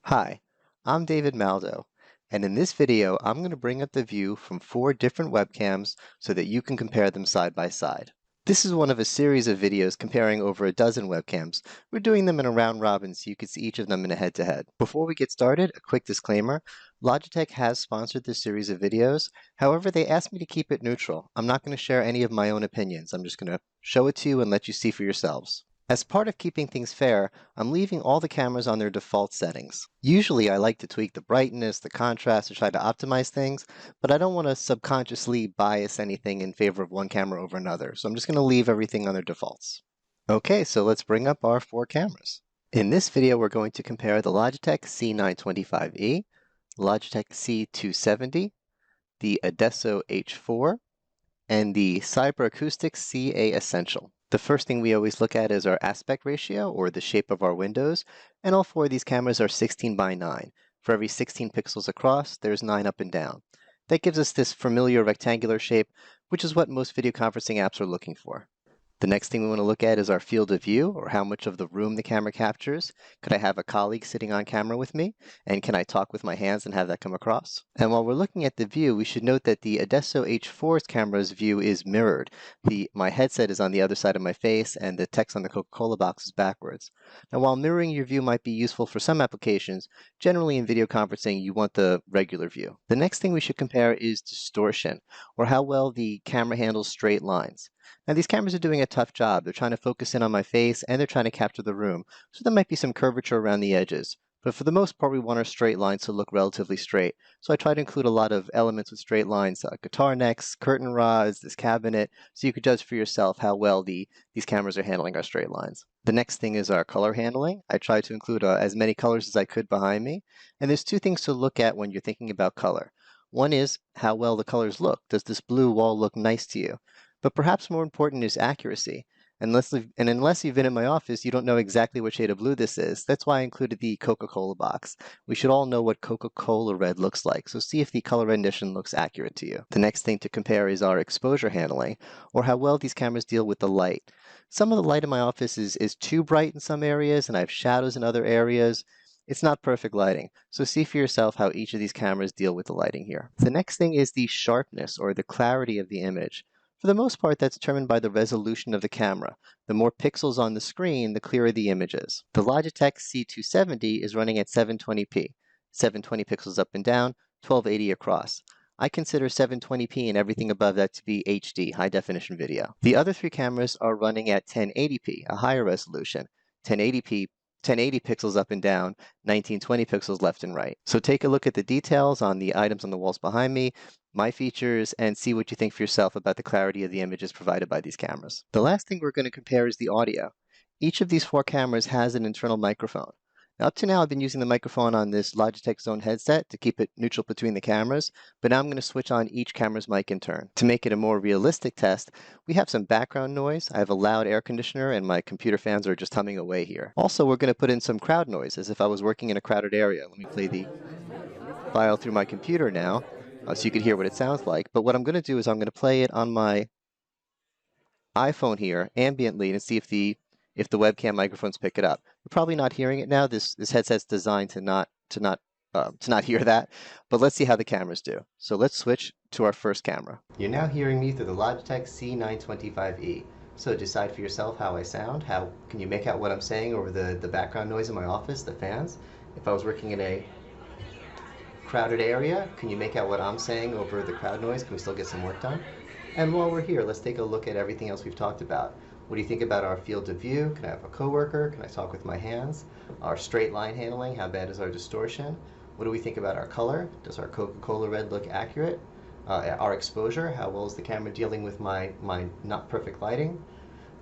Hi, I'm David Maldo, and in this video I'm going to bring up the view from 4 different webcams so that you can compare them side by side. This is one of a series of videos comparing over a dozen webcams. We're doing them in a round robin so you can see each of them in a head-to-head. Before we get started, a quick disclaimer. Logitech has sponsored this series of videos. However, they asked me to keep it neutral. I'm not going to share any of my own opinions. I'm just going to show it to you and let you see for yourselves. As part of keeping things fair, I'm leaving all the cameras on their default settings. Usually I like to tweak the brightness, the contrast, to try to optimize things, but I don't want to subconsciously bias anything in favor of one camera over another, so I'm just going to leave everything on their defaults. Okay, so let's bring up our 4 cameras. In this video, we're going to compare the Logitech C925e, Logitech C270, the Adesso H4, and the Acoustics CA Essential. The first thing we always look at is our aspect ratio, or the shape of our windows, and all 4 of these cameras are 16 by 9. For every 16 pixels across, there's 9 up and down. That gives us this familiar rectangular shape, which is what most video conferencing apps are looking for. The next thing we want to look at is our field of view, or how much of the room the camera captures. Could I have a colleague sitting on camera with me? And can I talk with my hands and have that come across? And while we're looking at the view, we should note that the Adesso H4's camera's view is mirrored. My headset is on the other side of my face, and the text on the Coca-Cola box is backwards. Now, while mirroring your view might be useful for some applications, generally in video conferencing, you want the regular view. The next thing we should compare is distortion, or how well the camera handles straight lines. Now, these cameras are doing a tough job. They're trying to focus in on my face, and they're trying to capture the room, so there might be some curvature around the edges. But for the most part, we want our straight lines to look relatively straight. So I try to include a lot of elements with straight lines, guitar necks, curtain rods, this cabinet, so you could judge for yourself how well these cameras are handling our straight lines. The next thing is our color handling. I try to include as many colors as I could behind me. And there's 2 things to look at when you're thinking about color. One is how well the colors look. Does this blue wall look nice to you? But perhaps more important is accuracy. Unless you've been in my office, you don't know exactly what shade of blue this is. That's why I included the Coca-Cola box. We should all know what Coca-Cola red looks like, so see if the color rendition looks accurate to you. The next thing to compare is our exposure handling, or how well these cameras deal with the light. Some of the light in my office is too bright in some areas, and I have shadows in other areas. It's not perfect lighting, so see for yourself how each of these cameras deal with the lighting here. The next thing is the sharpness, or the clarity of the image. For the most part, that's determined by the resolution of the camera. The more pixels on the screen, the clearer the image is. The Logitech C270 is running at 720p, 720 pixels up and down, 1280 across. I consider 720p and everything above that to be HD, high definition video. The other 3 cameras are running at 1080p, a higher resolution, 1080 pixels up and down, 1920 pixels left and right. So take a look at the details on the items on the walls behind me, my features, and see what you think for yourself about the clarity of the images provided by these cameras. The last thing we're going to compare is the audio. Each of these 4 cameras has an internal microphone. Now, up to now, I've been using the microphone on this Logitech Zone headset to keep it neutral between the cameras, but now I'm going to switch on each camera's mic in turn. To make it a more realistic test, we have some background noise. I have a loud air conditioner, and my computer fans are just humming away here. Also, we're going to put in some crowd noise, as if I was working in a crowded area. Let me play the file through my computer now, so you can hear what it sounds like. But what I'm going to do is I'm going to play it on my iPhone here, ambiently, and see if the webcam microphones pick it up. You're probably not hearing it now. This headset's designed to not hear that, but let's see how the cameras do. So let's switch to our first camera. You're now hearing me through the Logitech C925e. So decide for yourself how I sound. How can you make out what I'm saying over the background noise in my office, the fans? If I was working in a crowded area, can you make out what I'm saying over the crowd noise? Can we still get some work done? And while we're here, let's take a look at everything else we've talked about. What do you think about our field of view? Can I have a coworker? Can I talk with my hands? Our straight line handling, how bad is our distortion? What do we think about our color? Does our Coca-Cola red look accurate? Our exposure, how well is the camera dealing with my not perfect lighting?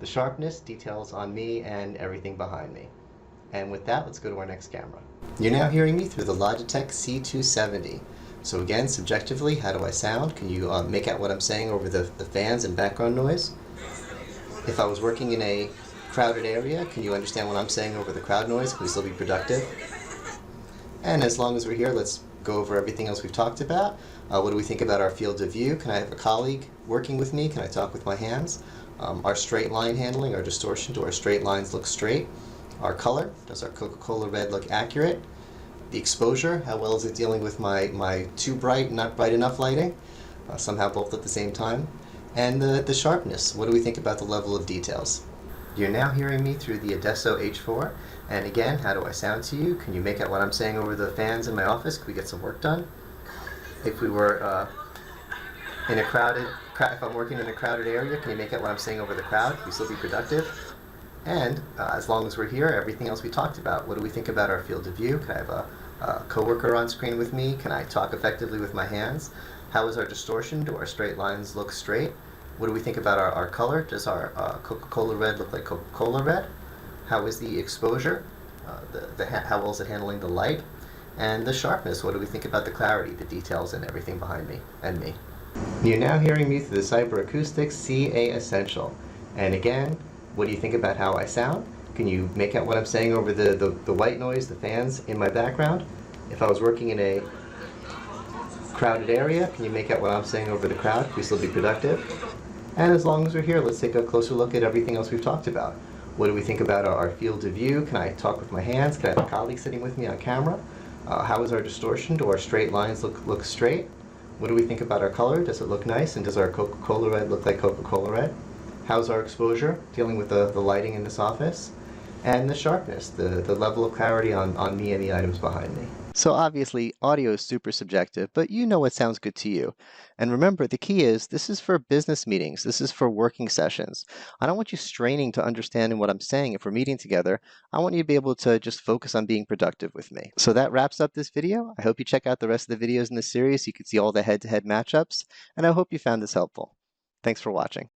The sharpness, details on me and everything behind me. And with that, let's go to our next camera. You're now hearing me through the Logitech C270. So again, subjectively, how do I sound? Can you make out what I'm saying over the fans and background noise? If I was working in a crowded area, can you understand what I'm saying over the crowd noise? Can we still be productive? And as long as we're here, let's go over everything else we've talked about. What do we think about our field of view? Can I have a colleague working with me? Can I talk with my hands? Our straight line handling, our distortion, do our straight lines look straight? Our color, does our Coca-Cola red look accurate? The exposure, how well is it dealing with my too bright, not bright enough lighting? Somehow both at the same time. And the sharpness, what do we think about the level of details? You're now hearing me through the Adesso H4, and again, how do I sound to you? Can you make out what I'm saying over the fans in my office? Can we get some work done? If we were in a if I'm working in a crowded area, can you make out what I'm saying over the crowd? Can we still be productive? And as long as we're here, everything else we talked about. What do we think about our field of view? Can I have a coworker on screen with me? Can I talk effectively with my hands? How is our distortion? Do our straight lines look straight? What do we think about our color? Does our Coca-Cola red look like Coca-Cola red? How is the exposure? How well is it handling the light? And the sharpness, what do we think about the clarity, the details, and everything behind me and me? You're now hearing me through the Cyber Acoustics CA Essential. And again, what do you think about how I sound? Can you make out what I'm saying over the white noise, the fans in my background? If I was working in a crowded area, can you make out what I'm saying over the crowd? Can we still be productive? And as long as we're here, let's take a closer look at everything else we've talked about. What do we think about our field of view? Can I talk with my hands? Can I have a colleague sitting with me on camera? How is our distortion? Do our straight lines look straight? What do we think about our color? Does it look nice? And does our Coca-Cola red look like Coca-Cola red? How's our exposure, dealing with the lighting in this office? And the sharpness, the level of clarity on me and the items behind me. So obviously, audio is super subjective, but you know what sounds good to you. And remember, the key is, this is for business meetings. This is for working sessions. I don't want you straining to understanding what I'm saying if we're meeting together. I want you to be able to just focus on being productive with me. So that wraps up this video. I hope you check out the rest of the videos in this series so you can see all the head-to-head matchups, and I hope you found this helpful. Thanks for watching.